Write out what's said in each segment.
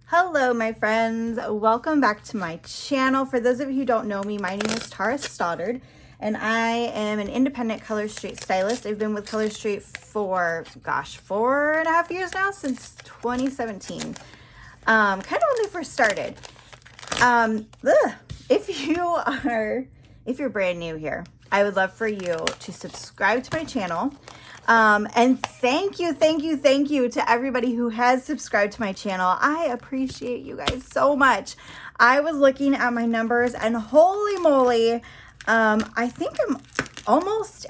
Hello, my friends. Welcome back to my channel. For those of you who don't know me, my name is Tara Stoddard, and I am an independent Color Street stylist. I've been with Color Street for, 4.5 years now, since 2017. Kind of when they first started. If you're brand new here, I would love for you to subscribe to my channel. And thank you to everybody who has subscribed to my channel. I appreciate you guys so much. I was looking at my numbers and holy moly, I think I'm almost,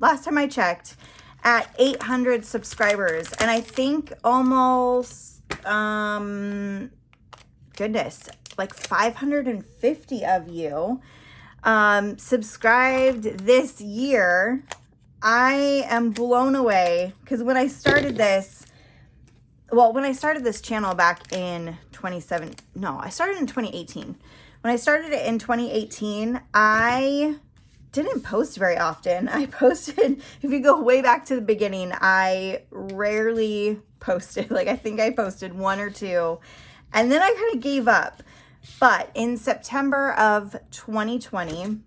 last time I checked, at 800 subscribers. And I think almost, goodness, like 550 of you subscribed this year. I am blown away because when I started this channel back in I started in 2018. When I started it in 2018, I didn't post very often. I posted, if you go way back to the beginning, I rarely posted. Like, I think I posted one or two, and then I kind of gave up. But in September of 2020,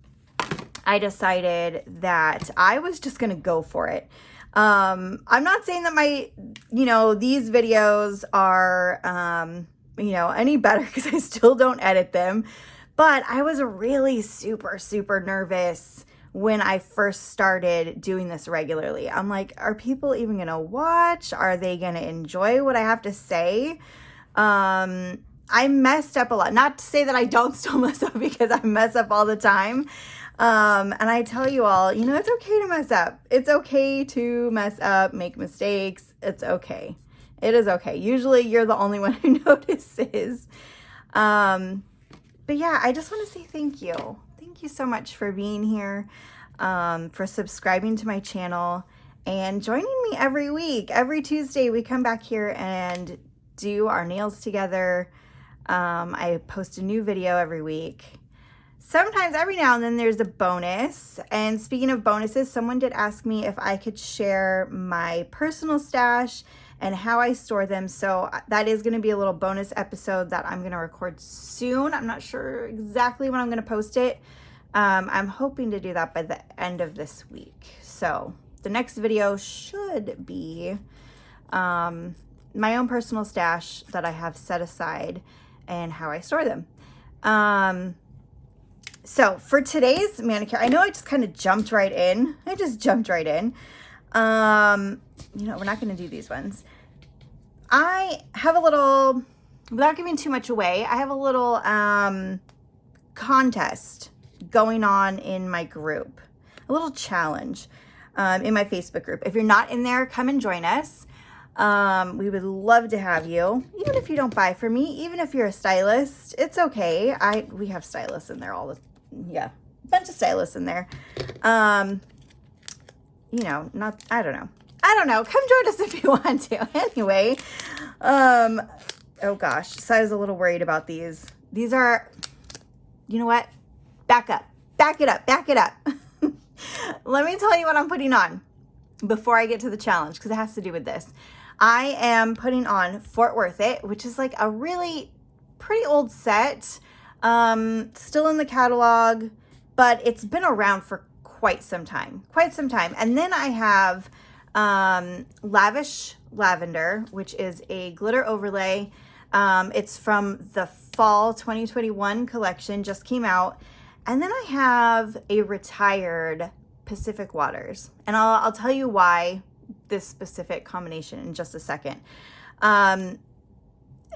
I decided that I was just going to go for it. I'm not saying that these videos are, any better because I still don't edit them. But I was really super nervous when I first started doing this regularly. I'm like, are people even going to watch? Are they going to enjoy what I have to say? I messed up a lot. Not to say that I don't still mess up, because I mess up all the time. And I tell you all, it's okay to mess up. It's okay to mess up, make mistakes. It's okay. It is okay. Usually you're the only one who notices. But yeah, I just want to say thank you. Thank you so much for being here, for subscribing to my channel and joining me every week. Every Tuesday we come back here and do our nails together. I post a new video every week. Sometimes every now and then there's a bonus. And speaking of bonuses, someone did ask me if I could share my personal stash and how I store them. So that is going to be a little bonus episode that I'm going to record soon. I'm not sure exactly when I'm going to post it. I'm hoping to do that by the end of this week. So the next video should be my own personal stash that I have set aside and how I store them. So for today's manicure, I know I just kind of jumped right in. We're not going to do these ones. I have a little, without giving too much away, I have a little contest going on in my group, a little challenge in my Facebook group. If you're not in there, come and join us. We would love to have you, even if you don't buy from me, even if you're a stylist, it's okay. We have stylists in there a bunch of stylists in there. I don't know. Come join us if you want to. Anyway, oh gosh, so I was a little worried about these. These are, you know what? Back it up. Let me tell you what I'm putting on before I get to the challenge, because it has to do with this. I am putting on Fort Worth It, which is like a really pretty old set, still in the catalog, but it's been around for quite some time. And then I have Lavish Lavender, which is a glitter overlay. It's from the fall 2021 collection, just came out. And then I have a retired Pacific Waters, and I'll tell you why this specific combination in just a second.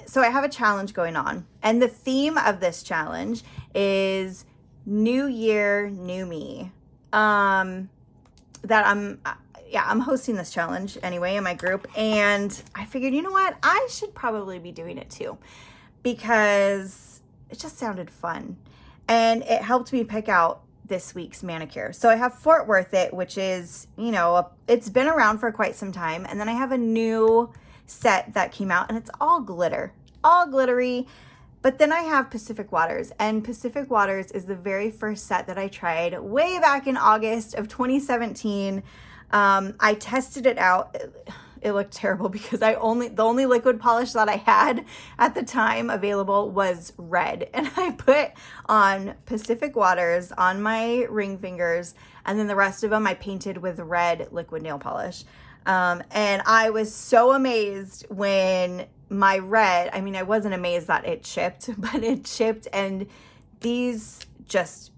So I have a challenge going on, and the theme of this challenge is New Year, New Me. I'm hosting this challenge anyway in my group, and I figured, you know what, I should probably be doing it too, because it just sounded fun, and it helped me pick out this week's manicure. So I have Fort Worth It, which is, it's been around for quite some time. And then I have a new set that came out, and it's all glitter, all glittery. But then I have Pacific Waters, and Pacific Waters is the very first set that I tried way back in August of 2017. I tested it out. it looked terrible because the only liquid polish that I had at the time available was red. And I put on Pacific Waters on my ring fingers, and then the rest of them I painted with red liquid nail polish. And I was so amazed when my red, I mean, I wasn't amazed that it chipped, but it chipped, and these just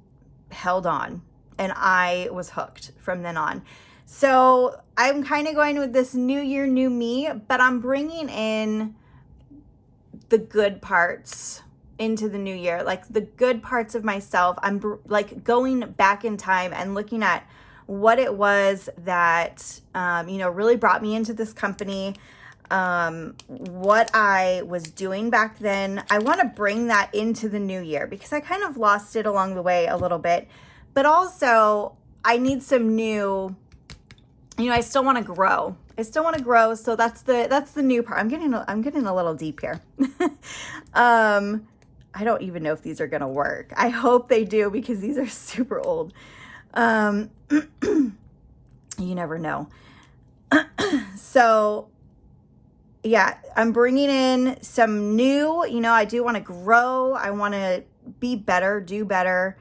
held on, and I was hooked from then on. So I'm kind of going with this new year, new me, but I'm bringing in the good parts into the new year, like the good parts of myself. I'm like going back in time and looking at what it was that, really brought me into this company, what I was doing back then. I want to bring that into the new year because I kind of lost it along the way a little bit, but also I need some new, I still want to grow. So that's the new part. I'm getting a little deep here. I don't even know if these are going to work. I hope they do because these are super old. You never know. So yeah, I'm bringing in some new, I do want to grow. I want to be better, do better.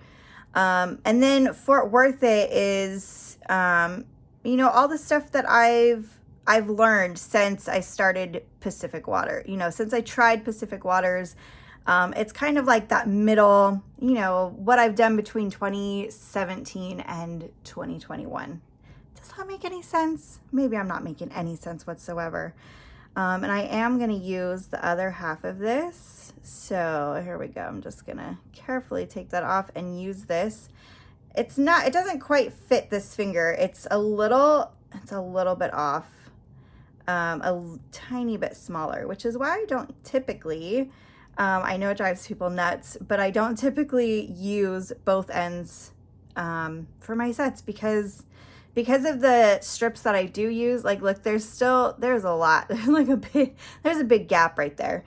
And then Fort Worth it is, all the stuff that I've learned since I started Pacific Water, since I tried Pacific Waters. It's kind of like that middle, what I've done between 2017 and 2021. Does that make any sense? Maybe I'm not making any sense whatsoever. And I am going to use the other half of this. So here we go. I'm just going to carefully take that off and use this. It doesn't quite fit this finger. It's a little bit off, a tiny bit smaller, which is why I don't typically, I know it drives people nuts, but I don't typically use both ends for my sets because of the strips that I do use. Like, look, there's a lot, there's a big gap right there.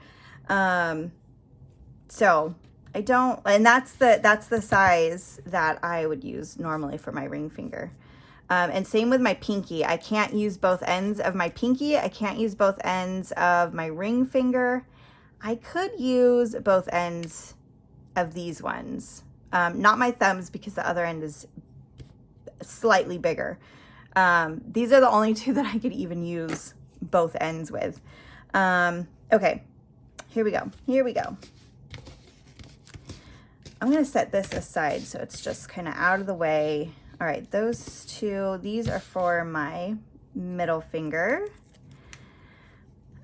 So I don't, and that's the size that I would use normally for my ring finger. And same with my pinky. I can't use both ends of my pinky. I can't use both ends of my ring finger. I could use both ends of these ones. Not my thumbs because the other end is slightly bigger. These are the only two that I could even use both ends with. Okay, here we go. I'm going to set this aside so it's just kind of out of the way. All right, those two, these are for my middle finger.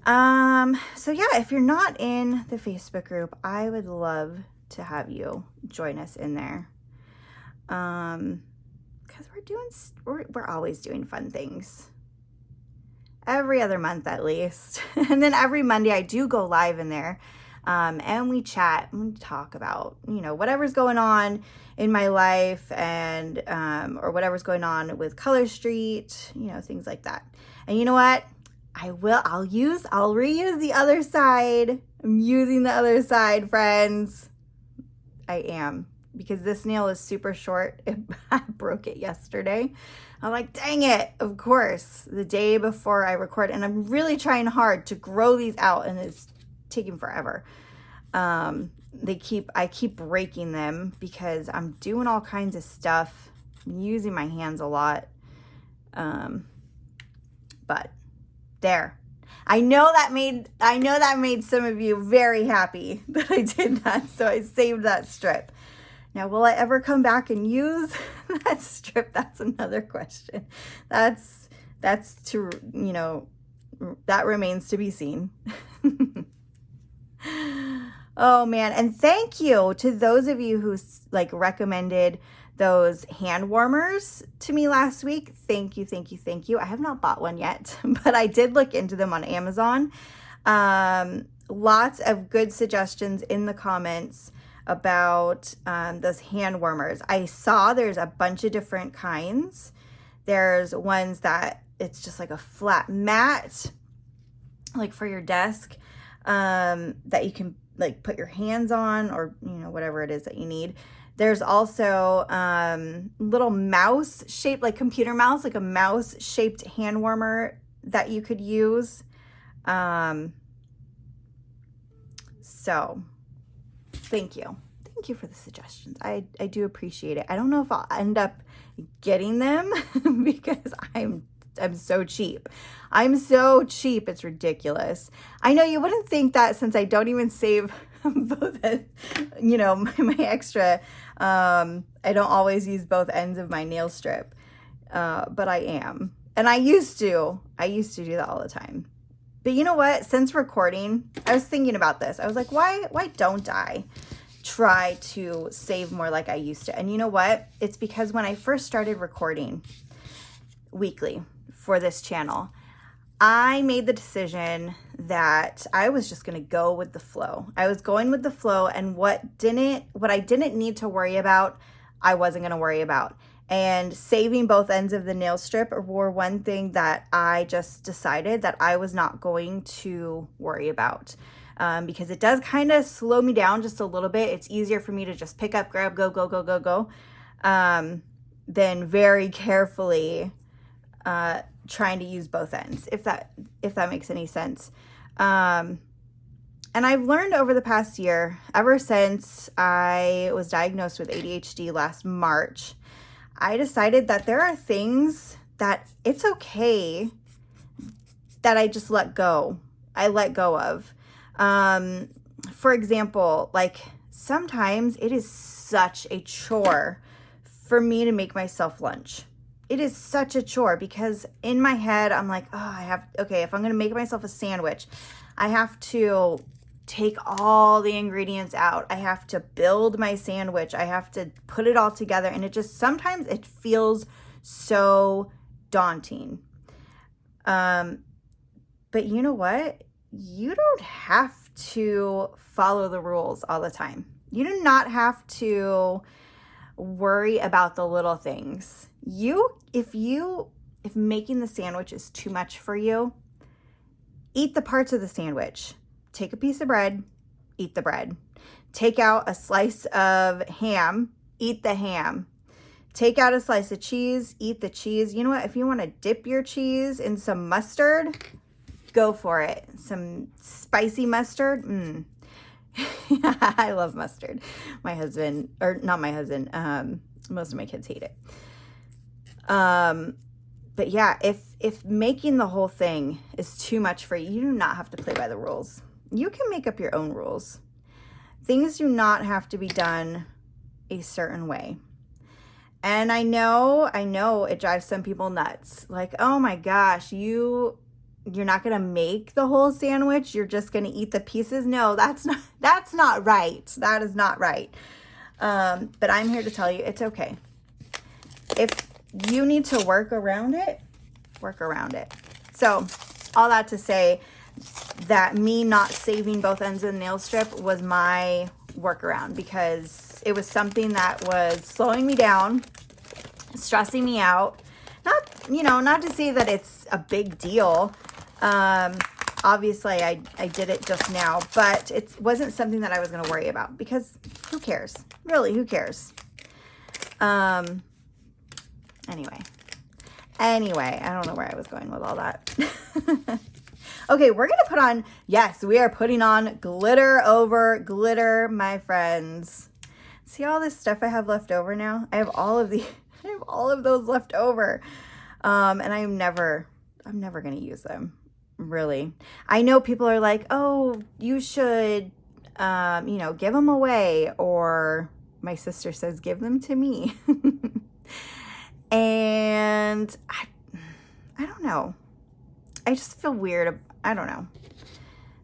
So yeah, if you're not in the Facebook group, I would love to have you join us in there. Because we're always doing fun things. Every other month at least. And then every Monday I do go live in there. And we chat and we talk about, whatever's going on in my life and, or whatever's going on with Color Street, things like that. And you know what? I'll reuse the other side. I'm using the other side, friends. I am, because this nail is super short. I broke it yesterday. I'm like, dang it. Of course, the day before I record, and I'm really trying hard to grow these out, and it's taking forever. I keep breaking them because I'm doing all kinds of stuff. I'm using my hands a lot. But there. I know that made some of you very happy that I did that, so I saved that strip. Now, will I ever come back and use that strip? That's another question. That's to, that remains to be seen. Oh man, and thank you to those of you who recommended those hand warmers to me last week. Thank you. I have not bought one yet, but I did look into them on Amazon. Lots of good suggestions in the comments about those hand warmers. I saw there's a bunch of different kinds. There's ones that it's just like a flat mat, like for your desk, that you can put your hands on, or whatever it is that you need. There's also little mouse shaped, like computer mouse, like a mouse shaped hand warmer that you could use. So thank you. Thank you for the suggestions. I do appreciate it. I don't know if I'll end up getting them because I'm so cheap. I'm so cheap. It's ridiculous. I know you wouldn't think that since I don't even save both, my extra, I don't always use both ends of my nail strip, but I am. And I used to do that all the time. But you know what? Since recording, I was thinking about this. I was like, why don't I try to save more like I used to? And you know what? It's because when I first started recording weekly for this channel, I made the decision that I was just going to go with the flow. I was going with the flow, and what I didn't need to worry about, I wasn't going to worry about. And saving both ends of the nail strip were one thing that I just decided that I was not going to worry about, because it does kind of slow me down just a little bit. It's easier for me to just pick up, grab, go, than very carefully trying to use both ends, if that makes any sense. And I've learned over the past year, ever since I was diagnosed with ADHD last March, I decided that there are things that it's okay that I just let go. I let go of. For example, like sometimes it is such a chore for me to make myself lunch. It is such a chore because in my head, I'm like, if I'm going to make myself a sandwich, I have to take all the ingredients out. I have to build my sandwich. I have to put it all together. And sometimes it feels so daunting. But you know what? You don't have to follow the rules all the time. You do not have to worry about the little things. If making the sandwich is too much for you, eat the parts of the sandwich. Take a piece of bread, eat the bread. Take out a slice of ham, eat the ham. Take out a slice of cheese, eat the cheese. You know what? If you want to dip your cheese in some mustard, go for it. Some spicy mustard. I love mustard. Most of my kids hate it. But yeah, if making the whole thing is too much for you, you do not have to play by the rules. You can make up your own rules. Things do not have to be done a certain way. And I know it drives some people nuts. Like, oh my gosh, you're not going to make the whole sandwich. You're just going to eat the pieces. No, that's not right. That is not right. But I'm here to tell you it's okay. If you need to work around it, work around it. So all that to say that me not saving both ends of the nail strip was my workaround, because it was something that was slowing me down, stressing me out. Not to say that it's a big deal. Obviously I did it just now, but it wasn't something that I was going to worry about, because who cares? Really, who cares? Anyway, I don't know where I was going with all that. Okay, we're going to put on, yes, we are putting on glitter over glitter, my friends. See all this stuff I have left over now? I have all of those left over. And I'm never going to use them, really. I know people are like, oh, you should, give them away. Or my sister says, give them to me. And I don't know. I just feel weird. I don't know.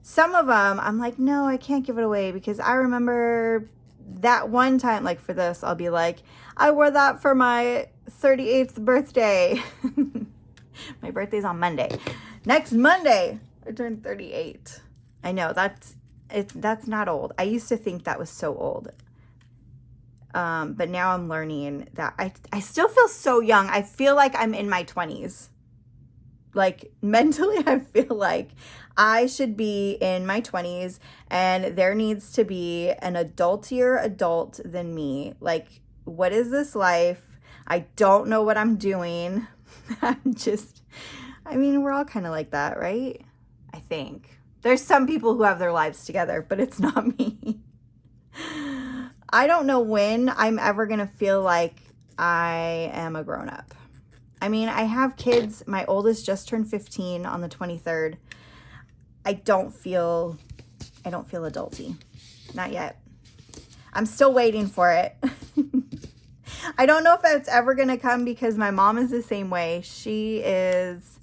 Some of them, I'm like, no, I can't give it away, because I remember that one time, like for this, I'll be like, I wore that for my 38th birthday. My birthday's on Monday. Next Monday, I turned 38. I know, that's not old. I used to think that was so old. But now I'm learning that I still feel so young. I feel like I'm in my 20s. Like mentally, I feel like I should be in my 20s, and there needs to be an adultier adult than me. Like, what is this life? I don't know what I'm doing. I mean, we're all kind of like that, right? I think. There's some people who have their lives together, but it's not me. I don't know when I'm ever going to feel like I am a grown-up. I mean, I have kids. My oldest just turned 15 on the 23rd. I don't feel adulty. Not yet. I'm still waiting for it. I don't know if it's ever going to come because my mom is the same way. She is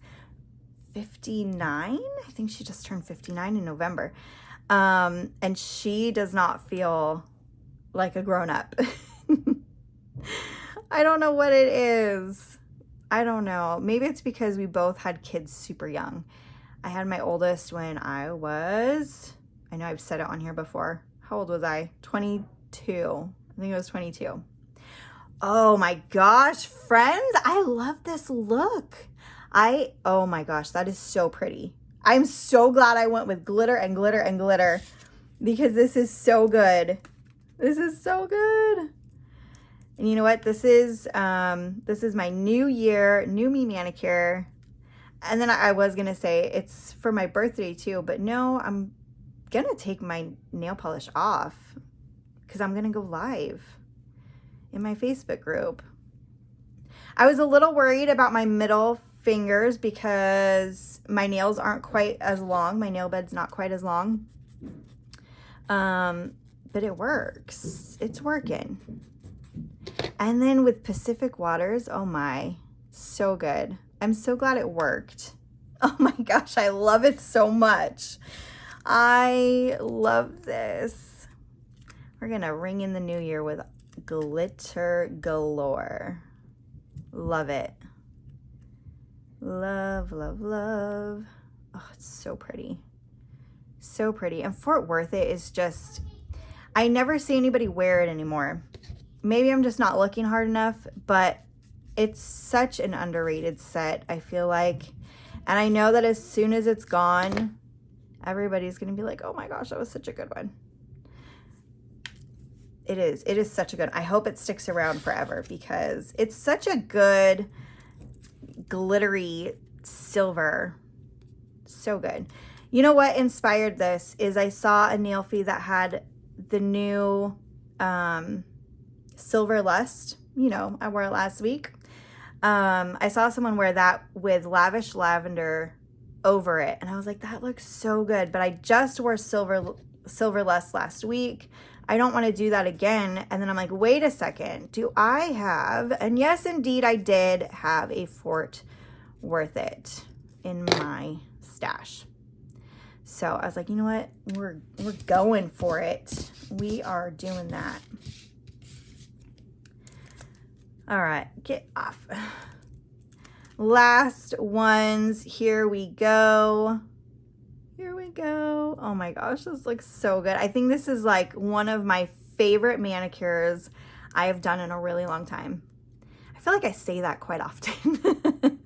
59. I think she just turned 59 in November. And she does not feel like a grown-up. I don't know what it is. I don't know. Maybe it's because we both had kids super young. I had my oldest when I know I've said it on here before. How old was I? 22. I think it was 22. Oh my gosh, friends, I love this look. Oh my gosh, that is so pretty. I'm so glad I went with glitter and glitter and glitter because this is so good. This is so good. And you know what? This is my new year, new me manicure. And then I was going to say it's for my birthday too, but no, I'm going to take my nail polish off because I'm going to go live in my Facebook group. I was a little worried about my middle fingers because my nails aren't quite as long. My nail bed's not quite as long. But it works. It's working. And then with Pacific Waters, oh my, so good. I'm so glad it worked. Oh my gosh, I love it so much. I love this. We're gonna ring in the new year with glitter galore. Love it. Love, love, love. Oh, it's so pretty. So pretty. And Fort Worth it is just, I never see anybody wear it anymore. Maybe I'm just not looking hard enough, but it's such an underrated set, I feel like. And I know that as soon as it's gone, everybody's going to be like, oh my gosh, that was such a good one. It is. It is such a good. I hope it sticks around forever because it's such a good glittery silver. So good. You know what inspired this is I saw a nail fee that had the new Silver Lust. You know, I wore it last week. I saw someone wear that with Lavish Lavender over it. And I was like, that looks so good. But I just wore Silver Lust last week. I don't want to do that again. And then I'm like, wait a second. Do I have, and yes, indeed, I did have a Fort Worth It in my stash. So I was like, you know what? We're going for it. We are doing that. All right, get off. Last ones. Here we go. Here we go. Oh my gosh, this looks so good. I think this is like one of my favorite manicures I have done in a really long time. I feel like I say that quite often.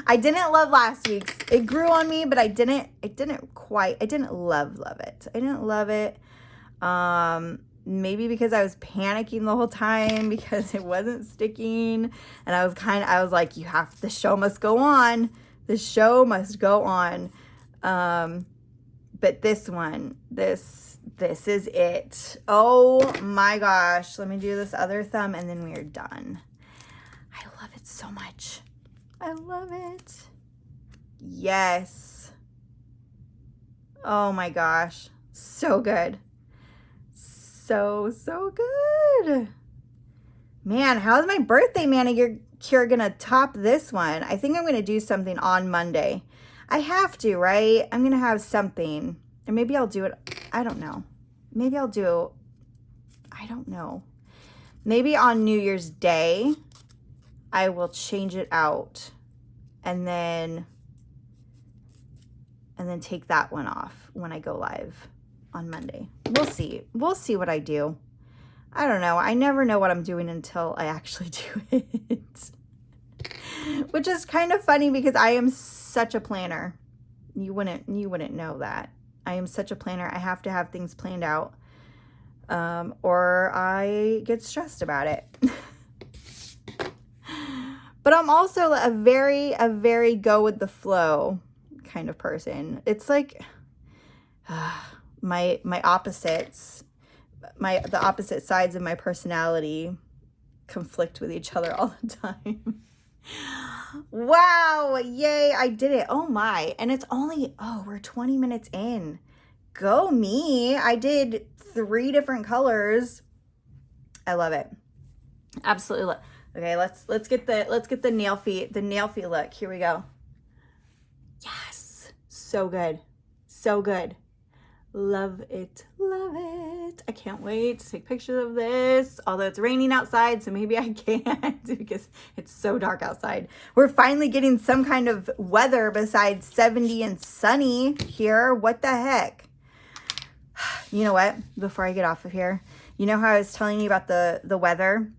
I didn't love last week's. It grew on me, but I didn't love it. I didn't love it. Maybe because I was panicking the whole time because it wasn't sticking. And I was like, the show must go on. The show must go on. But this one, this is it. Oh my gosh. Let me do this other thumb and then we are done. I love it so much. I love it. Yes. Oh my gosh. So good. So good. Man, how's my birthday manicure gonna top this one? I think I'm gonna do something on Monday. I have to, right? I'm gonna have something. And maybe I'll do it. I don't know. Maybe I'll do, I don't know. Maybe on New Year's Day, I will change it out and then take that one off when I go live on Monday. We'll see. We'll see what I do. I don't know. I never know what I'm doing until I actually do it. Which is kind of funny because I am such a planner. You wouldn't know that. I am such a planner. I have to have things planned out. Or I get stressed about it. But I'm also a very go with the flow kind of person. It's like my opposites, the opposite sides of my personality conflict with each other all the time. Wow, yay, I did it. Oh my. And it's only, we're 20 minutes in. Go me. I did 3 different colors. I love it. Absolutely. Okay, let's get the nail feet look. Here we go. Yes. So good. So good. Love it. Love it. I can't wait to take pictures of this. Although it's raining outside, so maybe I can't because it's so dark outside. We're finally getting some kind of weather besides 70 and sunny here. What the heck? You know what? Before I get off of here, you know how I was telling you about the weather?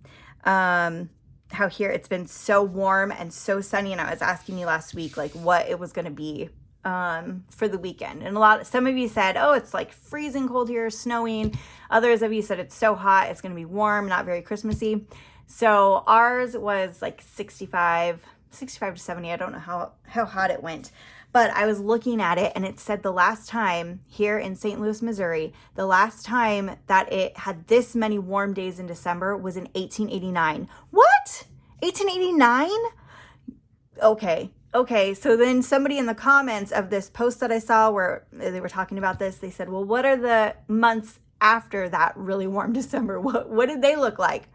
How here it's been so warm and so sunny, and I was asking you last week like what it was going to be for the weekend. And some of you said, oh, it's like freezing cold here, snowing. Others of you said it's so hot, it's going to be warm, not very Christmassy. So ours was like 65 to 70. I don't know how hot it went, but I was looking at it and it said the last time here in St. Louis, Missouri, the last time that it had this many warm days in December was in 1889. What? 1889? Okay, so then somebody in the comments of this post that I saw where they were talking about this, they said, well, what are the months after that really warm December? What did they look like?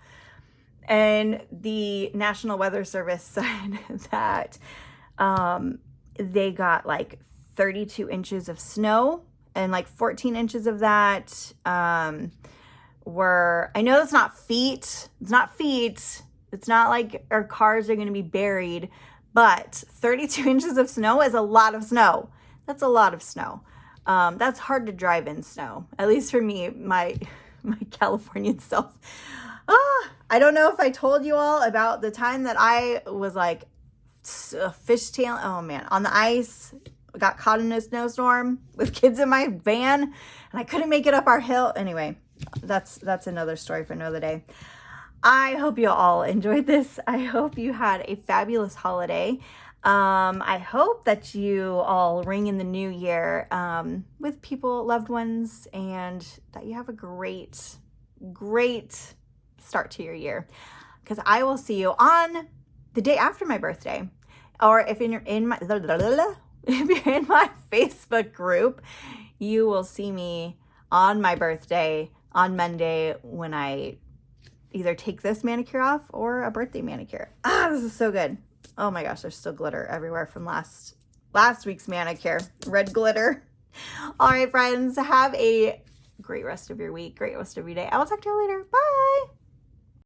And the National Weather Service said that they got like 32 inches of snow, and like 14 inches of that were, I know it's not feet. It's not feet. It's not like our cars are going to be buried. But 32 inches of snow is a lot of snow. That's a lot of snow. That's hard to drive in snow. At least for me, my Californian self. I don't know if I told you all about the time that I was like fishtailing. Oh man, on the ice. Got caught in a snowstorm with kids in my van, and I couldn't make it up our hill. Anyway, that's another story for another day. I hope you all enjoyed this. I hope you had a fabulous holiday. I hope that you all ring in the new year with people, loved ones, and that you have a great start to your year. Because I will see you on the day after my birthday. Or if you're in my Facebook group, you will see me on my birthday on Monday when I either take this manicure off or a birthday manicure. This is so good. Oh my gosh, there's still glitter everywhere from last week's manicure. Red glitter. All right, friends, have a great rest of your week, great rest of your day. I will talk to you later. Bye.